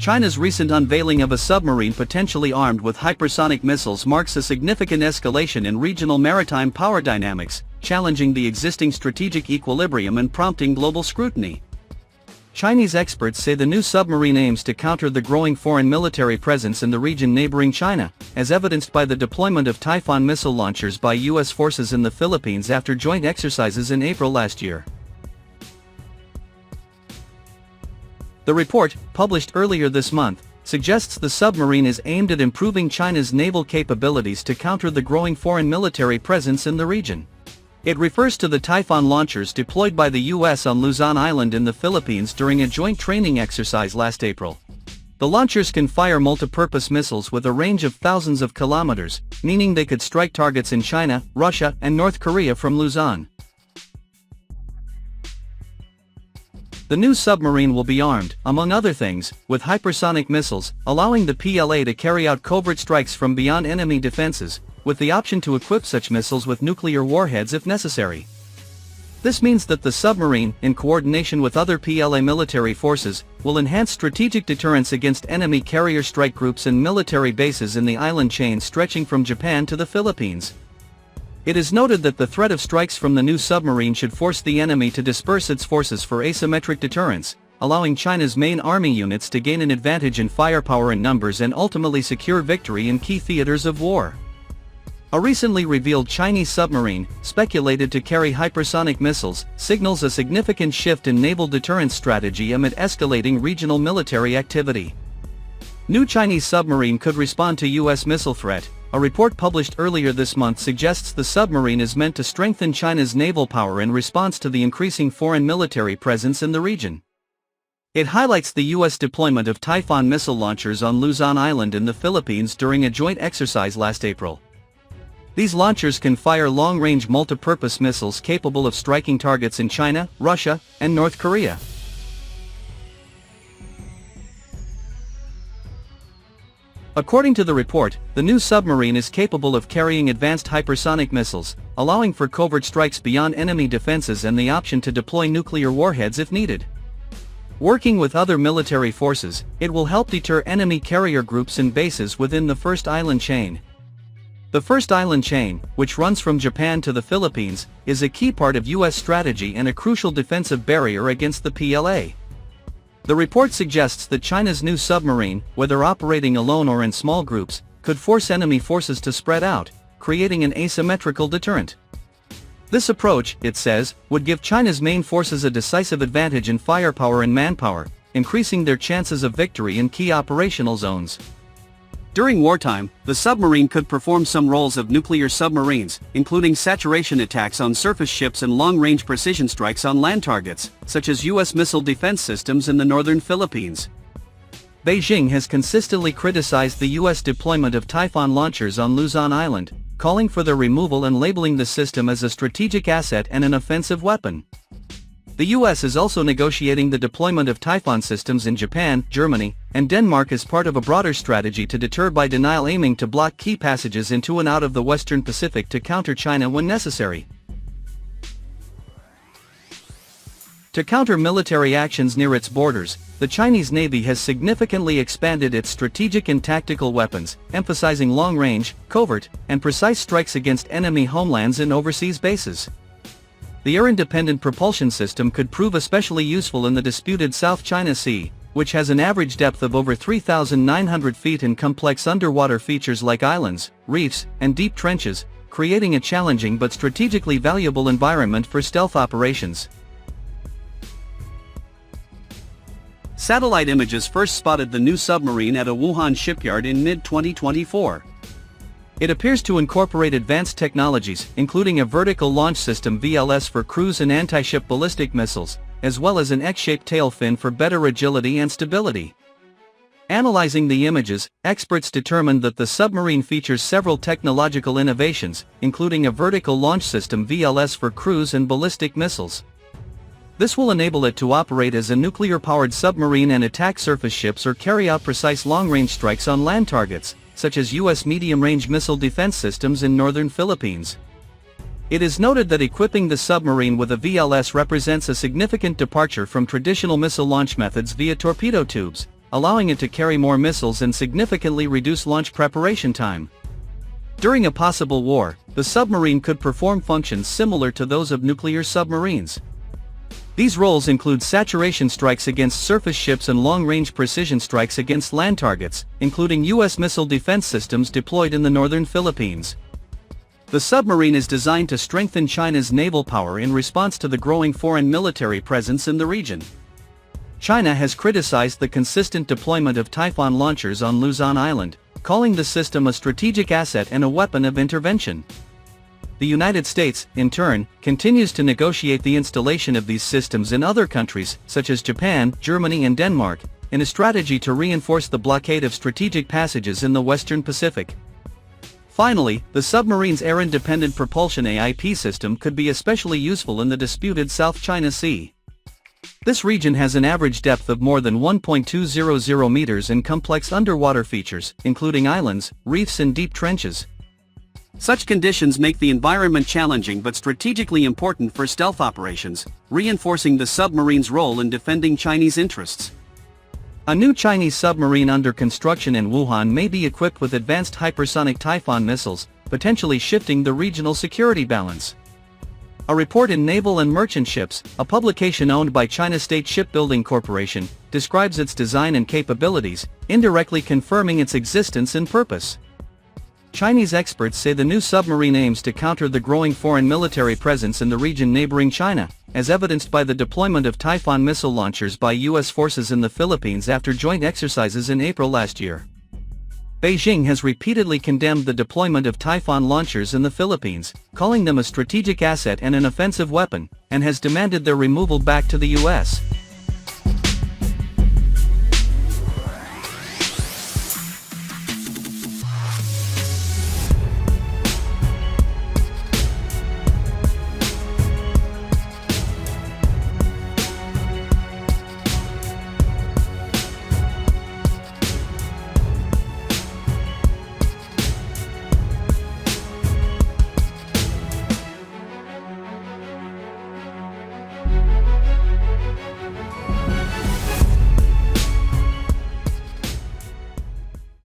China's recent unveiling of a submarine potentially armed with hypersonic missiles marks a significant escalation in regional maritime power dynamics, challenging the existing strategic equilibrium and prompting global scrutiny. Chinese experts say the new submarine aims to counter the growing foreign military presence in the region neighboring China, as evidenced by the deployment of Typhoon missile launchers by U.S. forces in the Philippines after joint exercises in April last year. The report, published earlier this month, suggests the submarine is aimed at improving China's naval capabilities to counter the growing foreign military presence in the region. It refers to the Typhoon launchers deployed by the U.S. on Luzon Island in the Philippines during a joint training exercise last April. The launchers can fire multipurpose missiles with a range of thousands of kilometers, meaning they could strike targets in China, Russia, and North Korea from Luzon. The new submarine will be armed, among other things, with hypersonic missiles, allowing the PLA to carry out covert strikes from beyond enemy defenses, with the option to equip such missiles with nuclear warheads if necessary. This means that the submarine, in coordination with other PLA military forces, will enhance strategic deterrence against enemy carrier strike groups and military bases in the island chain stretching from Japan to the Philippines. It is noted that the threat of strikes from the new submarine should force the enemy to disperse its forces for asymmetric deterrence, allowing China's main army units to gain an advantage in firepower and numbers and ultimately secure victory in key theaters of war. A recently revealed Chinese submarine, speculated to carry hypersonic missiles, signals a significant shift in naval deterrence strategy amid escalating regional military activity. New Chinese submarine could respond to U.S. missile threat. A report published earlier this month suggests the submarine is meant to strengthen China's naval power in response to the increasing foreign military presence in the region. It highlights the U.S. deployment of Typhoon missile launchers on Luzon Island in the Philippines during a joint exercise last April. These launchers can fire long-range multipurpose missiles capable of striking targets in China, Russia, and North Korea. According to the report, the new submarine is capable of carrying advanced hypersonic missiles, allowing for covert strikes beyond enemy defenses and the option to deploy nuclear warheads if needed. Working with other military forces, it will help deter enemy carrier groups and bases within the First Island Chain. The First Island Chain, which runs from Japan to the Philippines, is a key part of U.S. strategy and a crucial defensive barrier against the PLA. The report suggests that China's new submarine, whether operating alone or in small groups, could force enemy forces to spread out, creating an asymmetrical deterrent. This approach, it says, would give China's main forces a decisive advantage in firepower and manpower, increasing their chances of victory in key operational zones. During wartime, the submarine could perform some roles of nuclear submarines, including saturation attacks on surface ships and long-range precision strikes on land targets, such as U.S. missile defense systems in the northern Philippines. Beijing has consistently criticized the U.S. deployment of Typhoon launchers on Luzon Island, calling for their removal and labeling the system as a strategic asset and an offensive weapon. The U.S. is also negotiating the deployment of Typhoon systems in Japan, Germany, and Denmark as part of a broader strategy to deter by denial, aiming to block key passages into and out of the Western Pacific to counter China when necessary. To counter military actions near its borders, the Chinese Navy has significantly expanded its strategic and tactical weapons, emphasizing long-range, covert, and precise strikes against enemy homelands and overseas bases. The air-independent propulsion system could prove especially useful in the disputed South China Sea, which has an average depth of over 3,900 feet and complex underwater features like islands, reefs, and deep trenches, creating a challenging but strategically valuable environment for stealth operations. Satellite images first spotted the new submarine at a Wuhan shipyard in mid-2024. It appears to incorporate advanced technologies, including a vertical launch system VLS for cruise and anti-ship ballistic missiles, as well as an X-shaped tail fin for better agility and stability. Analyzing the images, experts determined that the submarine features several technological innovations, including a vertical launch system VLS for cruise and ballistic missiles. This will enable it to operate as a nuclear-powered submarine and attack surface ships or carry out precise long-range strikes on land targets, such as U.S. medium-range missile defense systems in northern Philippines. It is noted that equipping the submarine with a VLS represents a significant departure from traditional missile launch methods via torpedo tubes, allowing it to carry more missiles and significantly reduce launch preparation time. During a possible war, the submarine could perform functions similar to those of nuclear submarines. These roles include saturation strikes against surface ships and long-range precision strikes against land targets, including U.S. missile defense systems deployed in the northern Philippines. The submarine is designed to strengthen China's naval power in response to the growing foreign military presence in the region. China has criticized the consistent deployment of Typhoon launchers on Luzon Island, calling the system a strategic asset and a weapon of intervention. The United States, in turn, continues to negotiate the installation of these systems in other countries, such as Japan, Germany and Denmark, in a strategy to reinforce the blockade of strategic passages in the Western Pacific. Finally, the submarine's air-independent propulsion AIP system could be especially useful in the disputed South China Sea. This region has an average depth of more than 1.200 meters and complex underwater features, including islands, reefs and deep trenches. Such conditions make the environment challenging but strategically important for stealth operations, reinforcing the submarine's role in defending Chinese interests. A new Chinese submarine under construction in Wuhan may be equipped with advanced hypersonic Typhoon missiles, potentially shifting the regional security balance. A report in Naval and Merchant Ships, a publication owned by China State Shipbuilding Corporation, describes its design and capabilities, indirectly confirming its existence and purpose. Chinese experts say the new submarine aims to counter the growing foreign military presence in the region neighboring China, as evidenced by the deployment of Typhoon missile launchers by U.S. forces in the Philippines after joint exercises in April last year. Beijing has repeatedly condemned the deployment of Typhoon launchers in the Philippines, calling them a strategic asset and an offensive weapon, and has demanded their removal back to the U.S.